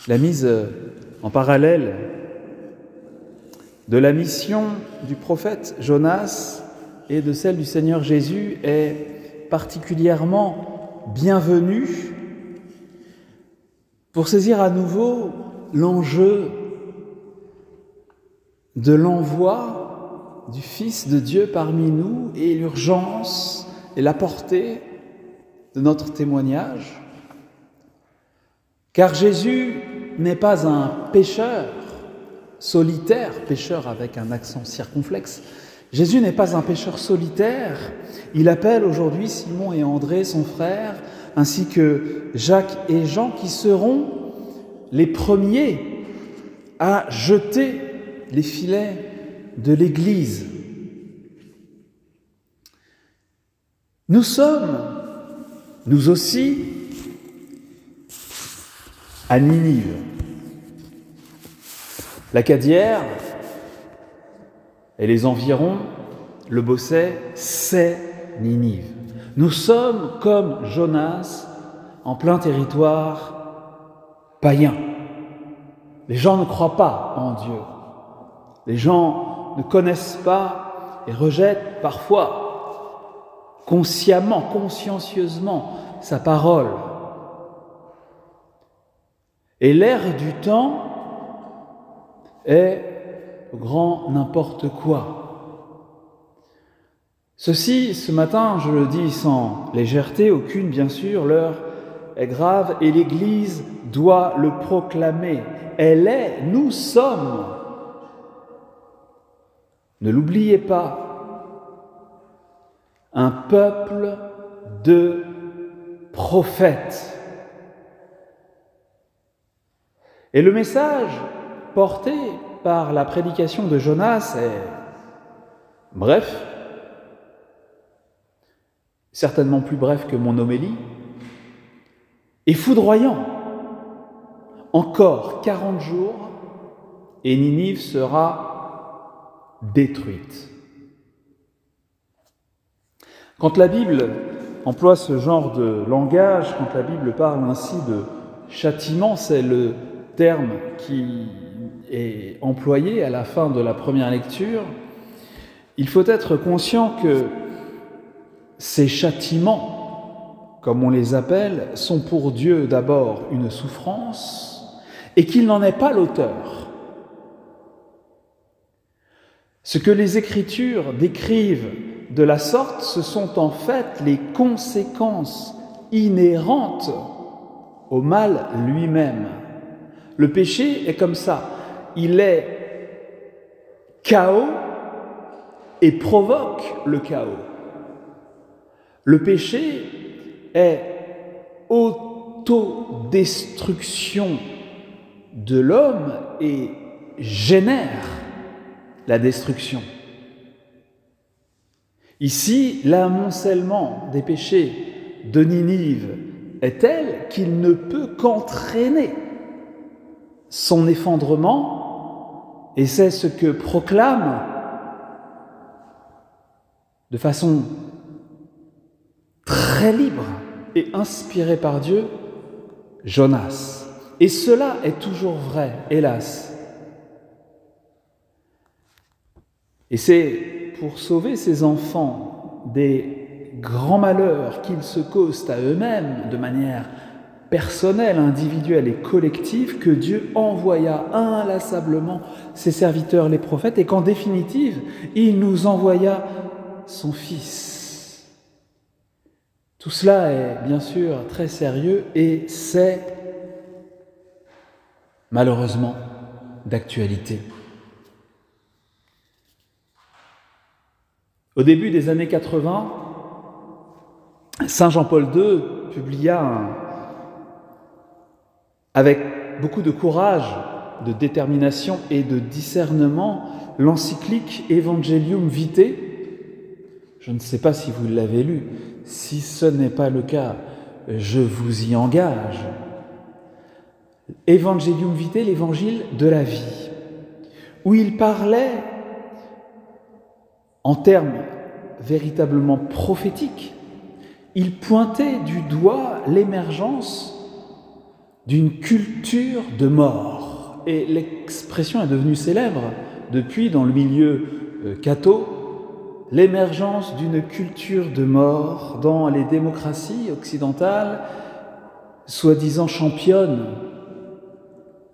La mise en parallèle de la mission du prophète Jonas et de celle du Seigneur Jésus est particulièrement bienvenue pour saisir à nouveau l'enjeu de l'envoi du Fils de Dieu parmi nous et l'urgence et la portée de notre témoignage. Car Jésus n'est pas un pécheur solitaire, pécheur avec un accent circonflexe. Jésus n'est pas un pécheur solitaire. Il appelle aujourd'hui Simon et André, son frère, ainsi que Jacques et Jean, qui seront les premiers à jeter les filets de l'Église. Nous sommes, nous aussi, à Ninive. L'Acadière et les environs, le Bosset, c'est Ninive. Nous sommes comme Jonas en plein territoire païen. Les gens ne croient pas en Dieu. Les gens ne connaissent pas et rejettent parfois consciemment, consciencieusement sa parole. Et l'air du temps est grand n'importe quoi. Ceci, ce matin, je le dis sans légèreté aucune, bien sûr, l'heure est grave et l'Église doit le proclamer. Elle est, nous sommes. Ne l'oubliez pas, un peuple de prophètes. Et le message porté par la prédication de Jonas est bref, certainement plus bref que mon homélie, et foudroyant. Encore 40 jours et Ninive sera détruite. Quand la Bible emploie ce genre de langage, quand la Bible parle ainsi de châtiment, c'est le terme qui est employé à la fin de la première lecture, il faut être conscient que ces châtiments, comme on les appelle, sont pour Dieu d'abord une souffrance et qu'il n'en est pas l'auteur. Ce que les Écritures décrivent de la sorte, ce sont en fait les conséquences inhérentes au mal lui-même. Le péché est comme ça, il est chaos et provoque le chaos. Le péché est autodestruction de l'homme et génère la destruction. Ici, l'amoncellement des péchés de Ninive est tel qu'il ne peut qu'entraîner son effondrement, et c'est ce que proclame de façon très libre et inspirée par Dieu Jonas. Et cela est toujours vrai, hélas. Et c'est pour sauver ses enfants des grands malheurs qu'ils se causent à eux-mêmes de manière personnelle, individuelle et collective que Dieu envoya inlassablement ses serviteurs les prophètes et qu'en définitive, il nous envoya son Fils. Tout cela est bien sûr très sérieux et c'est malheureusement d'actualité. Au début des années 80, Saint Jean-Paul II publia avec beaucoup de courage, de détermination et de discernement, l'encyclique Evangelium Vitae. Je ne sais pas si vous l'avez lu. Si ce n'est pas le cas, je vous y engage. Evangelium Vitae, l'évangile de la vie, où il parlait en termes véritablement prophétiques. Il pointait du doigt l'émergence d'une culture de mort. Et l'expression est devenue célèbre depuis, dans le milieu catho, l'émergence d'une culture de mort dans les démocraties occidentales, soi-disant championnes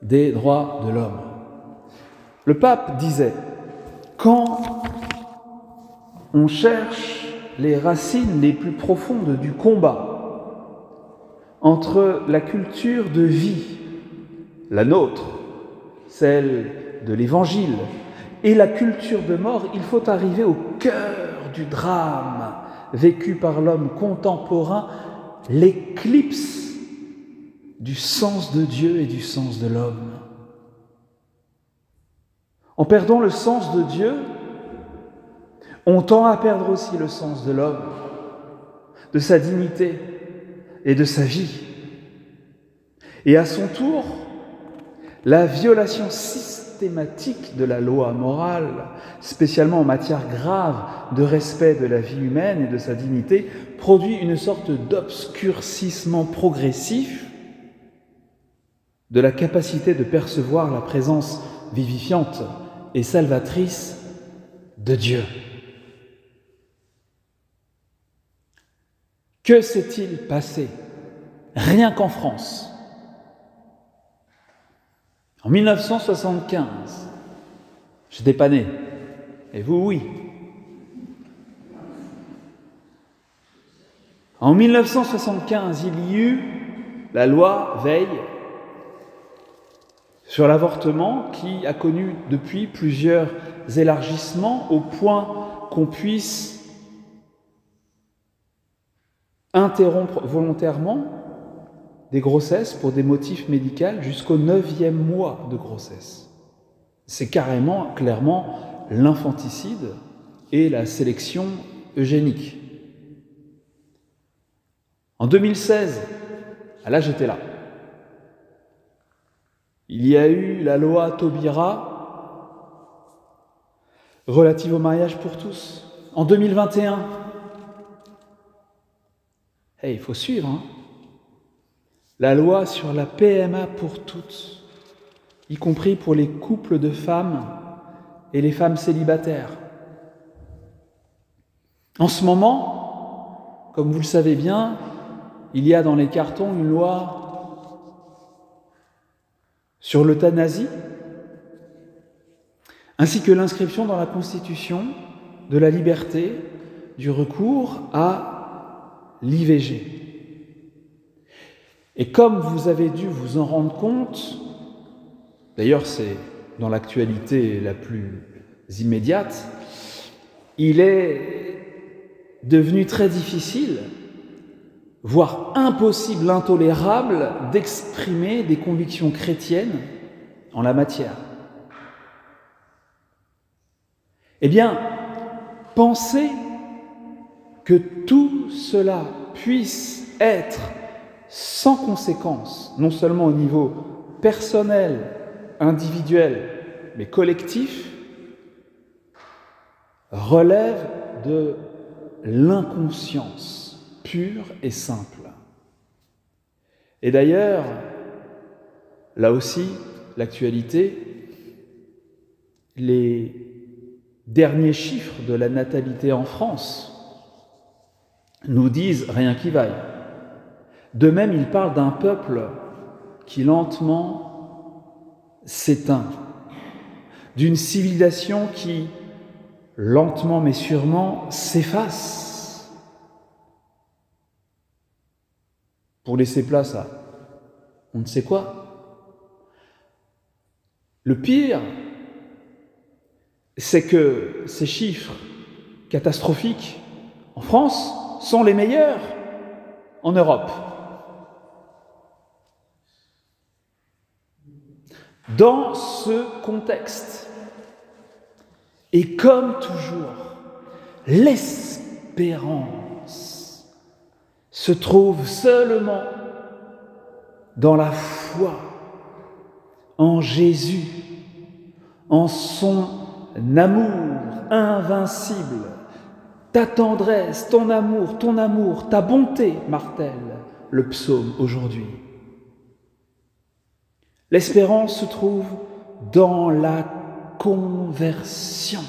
des droits de l'homme. Le pape disait, quand on cherche les racines les plus profondes du combat entre la culture de vie, la nôtre, celle de l'Évangile, et la culture de mort, il faut arriver au cœur du drame vécu par l'homme contemporain, l'éclipse du sens de Dieu et du sens de l'homme. En perdant le sens de Dieu, on tend à perdre aussi le sens de l'homme, de sa dignité et de sa vie. Et à son tour, la violation systématique de la loi morale, spécialement en matière grave de respect de la vie humaine et de sa dignité, produit une sorte d'obscurcissement progressif de la capacité de percevoir la présence vivifiante et salvatrice de Dieu. Que s'est-il passé, rien qu'en France, en 1975? Je n'étais pas né, et vous, oui. En 1975, il y eut la loi Veil sur l'avortement qui a connu depuis plusieurs élargissements au point qu'on puisse interrompre volontairement des grossesses pour des motifs médicaux jusqu'au 9e mois de grossesse. C'est carrément, clairement, l'infanticide et la sélection eugénique. En 2016, là j'étais là, il y a eu la loi Taubira relative au mariage pour tous. En 2021, il faut suivre, hein. La loi sur la PMA pour toutes, y compris pour les couples de femmes et les femmes célibataires. En ce moment, comme vous le savez bien, il y a dans les cartons une loi sur l'euthanasie, ainsi que l'inscription dans la Constitution de la liberté du recours à l'IVG. Et comme vous avez dû vous en rendre compte, d'ailleurs c'est dans l'actualité la plus immédiate, il est devenu très difficile, voire impossible, intolérable, d'exprimer des convictions chrétiennes en la matière. Eh bien, pensez que tout cela puisse être sans conséquence, non seulement au niveau personnel, individuel, mais collectif, relève de l'inconscience pure et simple. Et d'ailleurs, là aussi, l'actualité, les derniers chiffres de la natalité en France nous disent rien qui vaille. De même, il parle d'un peuple qui lentement s'éteint, d'une civilisation qui, lentement mais sûrement, s'efface pour laisser place à on ne sait quoi. Le pire, c'est que ces chiffres catastrophiques en France sont les meilleurs en Europe. Dans ce contexte, et comme toujours, l'espérance se trouve seulement dans la foi en Jésus, en son amour invincible, ta tendresse, ton amour, ta bonté, martèle le psaume aujourd'hui. L'espérance se trouve dans la conversion.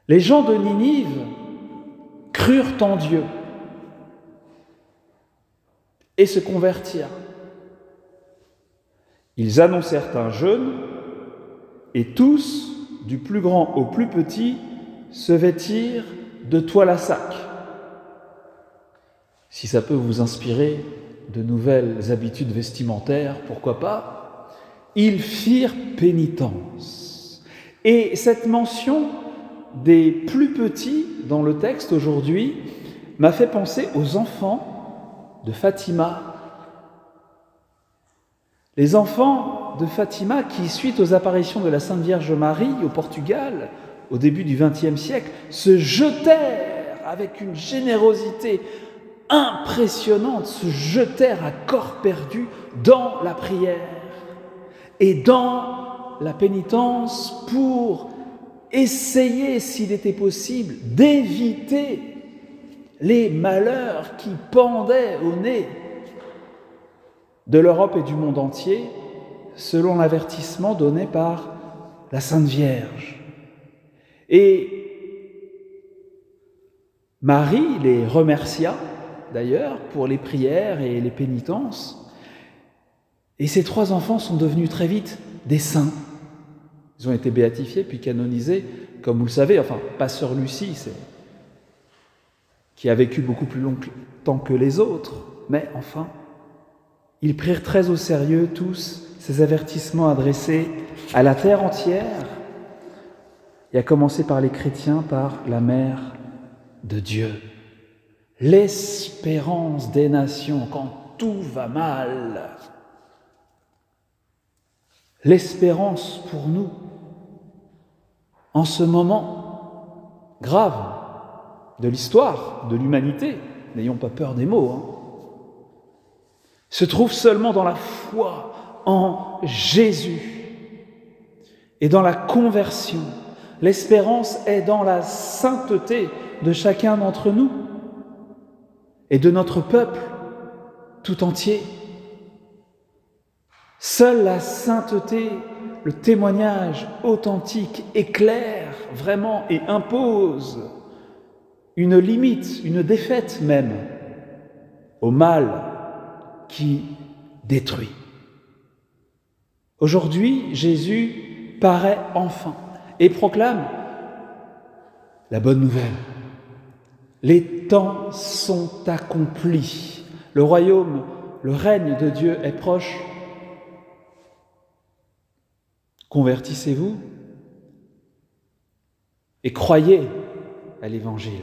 Les gens de Ninive crurent en Dieu et se convertirent. Ils annoncèrent un jeûne et tous, du plus grand au plus petit, se vêtirent de toile à sac. Si ça peut vous inspirer de nouvelles habitudes vestimentaires, pourquoi pas? Ils firent pénitence. Et cette mention des plus petits dans le texte aujourd'hui m'a fait penser aux enfants de Fatima. Les enfants de Fatima qui, suite aux apparitions de la Sainte Vierge Marie au Portugal, au début du XXe siècle, se jetèrent avec une générosité impressionnante, se jetèrent à corps perdu dans la prière et dans la pénitence pour essayer, s'il était possible, d'éviter les malheurs qui pendaient au nez de l'Europe et du monde entier, selon l'avertissement donné par la Sainte Vierge. Et Marie les remercia, d'ailleurs, pour les prières et les pénitences. Et ces trois enfants sont devenus très vite des saints. Ils ont été béatifiés puis canonisés, comme vous le savez, enfin, pas sœur Lucie, qui a vécu beaucoup plus longtemps que les autres, mais enfin, ils prirent très au sérieux tous ces avertissements adressés à la terre entière, et à commencer par les chrétiens, par la Mère de Dieu. L'espérance des nations quand tout va mal. L'espérance pour nous, en ce moment grave de l'histoire, de l'humanité, n'ayons pas peur des mots, se trouve seulement dans la foi en Jésus et dans la conversion. L'espérance est dans la sainteté de chacun d'entre nous et de notre peuple tout entier. Seule la sainteté, le témoignage authentique éclaire vraiment et impose une limite, une défaite même au mal qui détruit. Aujourd'hui, Jésus paraît enfin et proclame la bonne nouvelle. Les temps sont accomplis. Le royaume, le règne de Dieu est proche. Convertissez-vous et croyez à l'Évangile.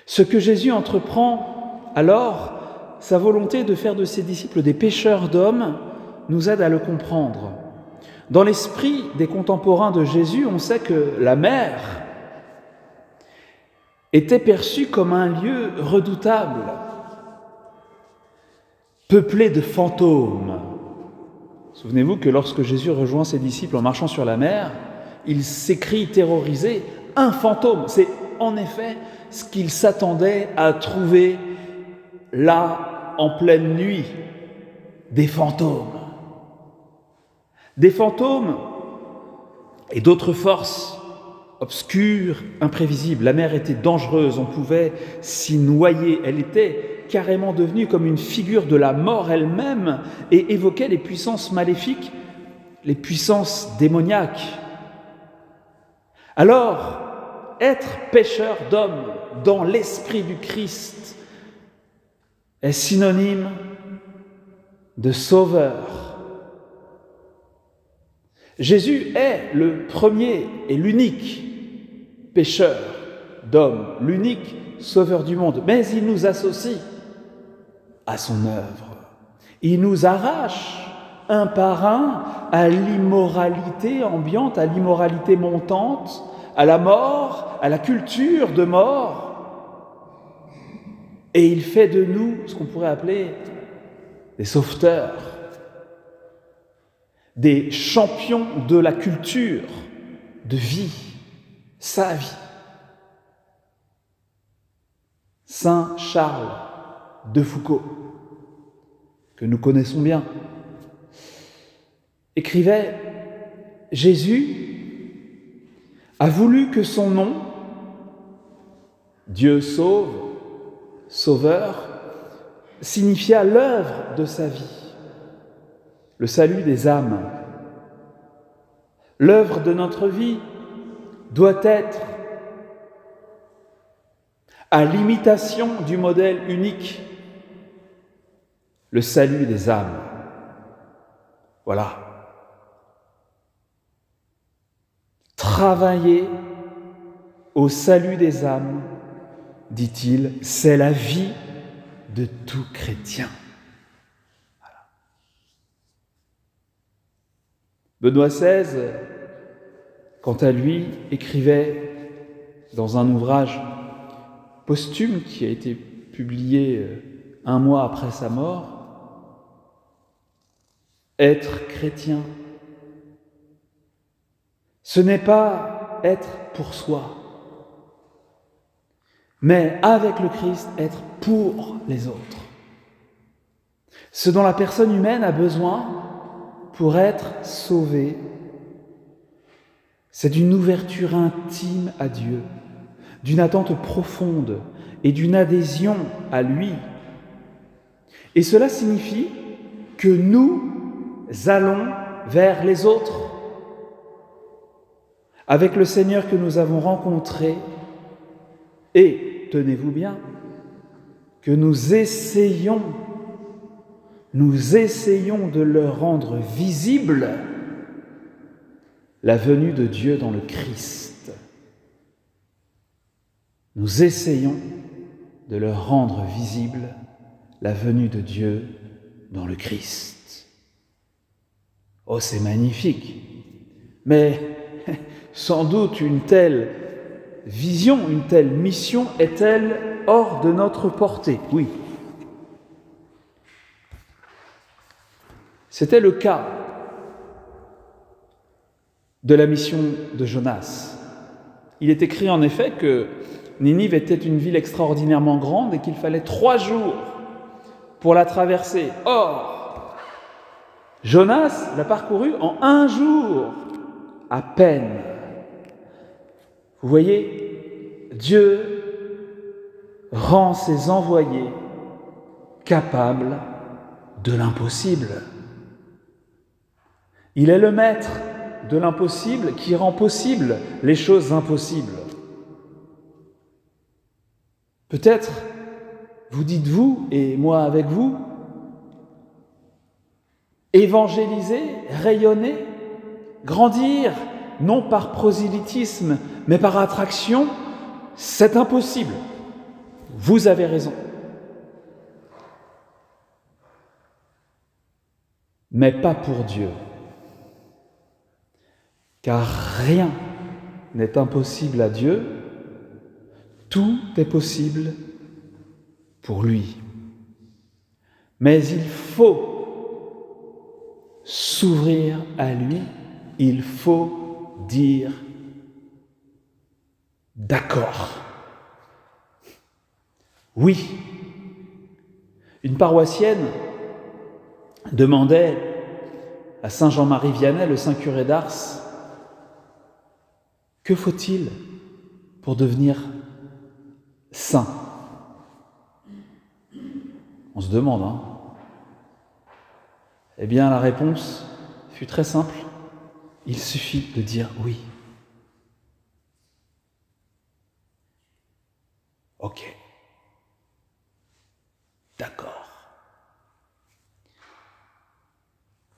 Ce que Jésus entreprend alors, sa volonté de faire de ses disciples des pêcheurs d'hommes, nous aide à le comprendre. Dans l'esprit des contemporains de Jésus, on sait que la mer était perçue comme un lieu redoutable, peuplé de fantômes. Souvenez-vous que lorsque Jésus rejoint ses disciples en marchant sur la mer, il s'écrie terrorisé « un fantôme ». C'est en effet ce qu'il s'attendait à trouver là, en pleine nuit, des fantômes. Des fantômes et d'autres forces obscures, imprévisibles. La mer était dangereuse, on pouvait s'y noyer. Elle était carrément devenue comme une figure de la mort elle-même et évoquait les puissances maléfiques, les puissances démoniaques. Alors, être pêcheur d'hommes dans l'esprit du Christ est synonyme de sauveur. Jésus est le premier et l'unique pêcheur d'hommes, l'unique sauveur du monde, mais il nous associe à son œuvre. Il nous arrache un par un à l'immoralité ambiante, à l'immoralité montante, à la mort, à la culture de mort. Et il fait de nous ce qu'on pourrait appeler des sauveteurs, des champions de la culture, de vie, sa vie. Saint Charles de Foucauld. que nous connaissons bien, écrivait « Jésus a voulu que son nom, Dieu sauve, Sauveur, signifiât l'œuvre de sa vie, le salut des âmes. L'œuvre de notre vie doit être à l'imitation du modèle unique, le salut des âmes. » Voilà. Travailler au salut des âmes, dit-il, c'est la vie de tout chrétien. Voilà. Benoît XVI, quant à lui, écrivait dans un ouvrage posthume qui a été publié 1 mois après sa mort, « Être chrétien, ce n'est pas être pour soi, mais avec le Christ, être pour les autres. Ce dont la personne humaine a besoin pour être sauvée, c'est d'une ouverture intime à Dieu, d'une attente profonde et d'une adhésion à lui. Et cela signifie que nous allons vers les autres. Avec le Seigneur que nous avons rencontré, et, tenez-vous bien, que nous essayons de leur rendre visible la venue de Dieu dans le Christ. Nous essayons de leur rendre visible la venue de Dieu dans le Christ. Oh, c'est magnifique! Mais sans doute une telle vision, une telle mission est-elle hors de notre portée? Oui. C'était le cas de la mission de Jonas. Il est écrit en effet que Ninive était une ville extraordinairement grande et qu'il fallait 3 jours pour la traverser. Or, Jonas l'a parcouru en 1 jour, à peine. Vous voyez, Dieu rend ses envoyés capables de l'impossible. Il est le maître de l'impossible qui rend possible les choses impossibles. Peut-être vous dites-vous, et moi avec vous, évangéliser, rayonner, grandir, non par prosélytisme, mais par attraction, c'est impossible. Vous avez raison. Mais pas pour Dieu. Car rien n'est impossible à Dieu, tout est possible pour lui. Mais il faut s'ouvrir à lui, il faut dire d'accord. Oui. Une paroissienne demandait à Saint Jean-Marie Vianney, le saint curé d'Ars, que faut-il pour devenir saint? On se demande, hein? Eh bien, la réponse fut très simple. Il suffit de dire oui. Ok. D'accord.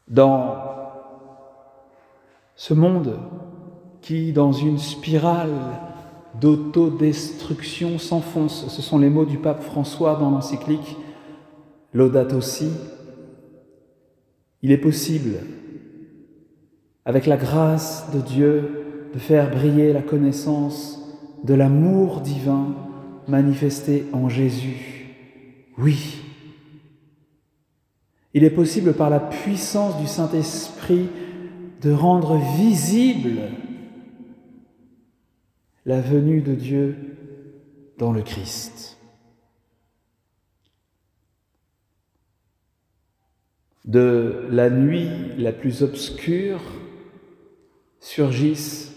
Dans ce monde qui, dans une spirale d'autodestruction, s'enfonce, ce sont les mots du pape François dans l'encyclique Laudato Si, il est possible, avec la grâce de Dieu, de faire briller la connaissance de l'amour divin manifesté en Jésus. Oui, il est possible par la puissance du Saint-Esprit de rendre visible la venue de Dieu dans le Christ. de la nuit la plus obscure surgissent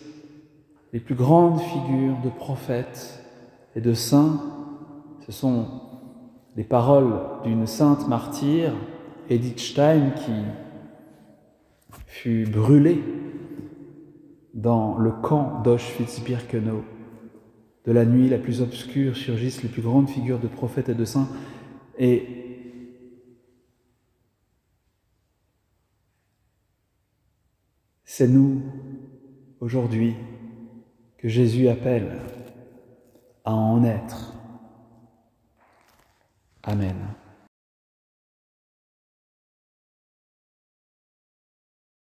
les plus grandes figures de prophètes et de saints. Ce sont les paroles d'une sainte martyre, Edith Stein, qui fut brûlée dans le camp d'Auschwitz-Birkenau. De la nuit la plus obscure surgissent les plus grandes figures de prophètes et de saints. Et c'est nous, aujourd'hui, que Jésus appelle à en être. Amen.